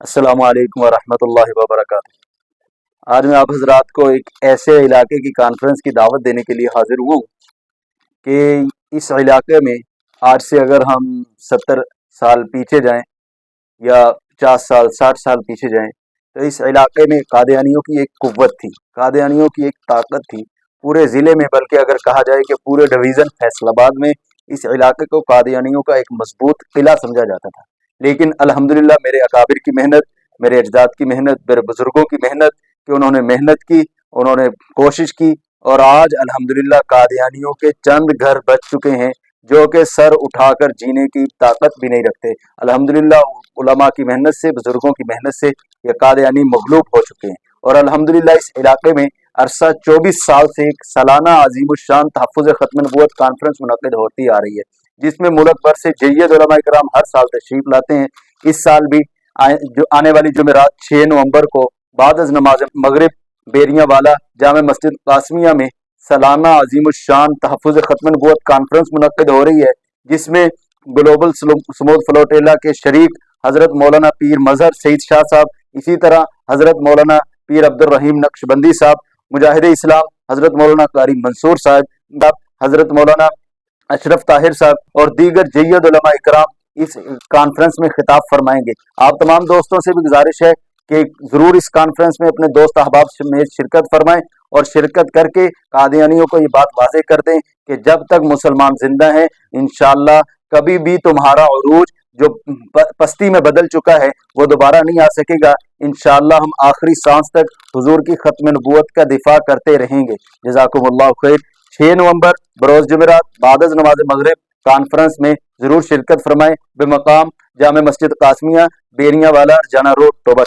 अस्सलामु अलैकुम वरहमतुल्लाहि वबरकातुहू। आज मैं आप हजरात को एक ऐसे इलाके की कॉन्फ्रेंस की दावत देने के लिए हाजिर हूँ कि इस इलाके में आज से अगर हम 70 साल पीछे जाएं या 50 साल 60 साल पीछे जाएं तो इस इलाके में कादियानियों की एक कुव्वत थी, कादियानियों की एक ताकत थी पूरे ज़िले में, बल्कि अगर कहा जाए कि पूरे डिवीज़न फैसलाबाद में इस इलाके को कादियानियों का एक मजबूत किला समझा जाता था। लेकिन अल्हम्दुलिल्लाह मेरे अकाबिर की मेहनत, मेरे अजदाद की मेहनत, मेरे बुजुर्गों की मेहनत कि उन्होंने मेहनत की, उन्होंने कोशिश की और आज अल्हम्दुलिल्लाह कादियानियों के चंद घर बच चुके हैं जो कि सर उठाकर जीने की ताकत भी नहीं रखते। अल्हम्दुलिल्लाह उलमा की मेहनत से, बुजुर्गों की मेहनत से ये कादियानी मगलूब हो चुके हैं और अल्हम्दुलिल्लाह इस इलाके में अरसा 24 साल से एक सालाना अजीमुशान तहफ़्फ़ुज़ ख़त्म नबूवत कॉन्फ्रेंस मुनक़िद होती आ रही है, जिसमें मुल्क भर से जय्यद उलमा इकराम हर साल तशरीफ लाते हैं। इस साल भी आने वाली जुमेरात 6 नवंबर को बाद अज़ नमाज मगरिब बेरियां वाला जामे मस्जिद कासमिया में सालाना अजीमुशान तहफ़्फ़ुज़ ख़त्म नबूवत कॉन्फ्रेंस मुनक़िद हो रही है, जिसमें ग्लोबल स्मूथ फ्लोटेला के शरीक हज़रत मौलाना पीर मजहर सईद शाह साहब, इसी तरह हज़रत मौलाना पीर अब्दुल रहीम नक्शबंदी साहब, मुजाहिद इस्लाम हज़रत मौलाना कारी मंसूर साहब, हज़रत मौलाना अशरफ ताहिर साहब और दीगर जय्यद उलमा इकराम इस कॉन्फ्रेंस में खिताब फरमाएंगे। आप तमाम दोस्तों से भी गुजारिश है कि ज़रूर इस कॉन्फ्रेंस में अपने दोस्त अहबाब में शिरकत फरमाएं और शिरकत करके कादियानियों को ये बात वाज़ेह कर दें कि जब तक मुसलमान जिंदा हैं इंशाअल्लाह कभी भी तुम्हारा उरूज जो पस्ती में बदल चुका है वो दोबारा नहीं आ सकेगा। इंशाअल्लाह हम आखिरी सांस तक हुजूर की खत्म नबूवत का दिफा करते रहेंगे। जज़ाकुमुल्लाहु खैर। 6 नवंबर बरोज़ जुमेरात बाद अज़ नमाज मगरिब कॉन्फ्रेंस में ज़रूर शिरकत फरमाएं बेमकाम जामे मस्जिद कासमिया बेरियां वाला जाना रोड टोबा।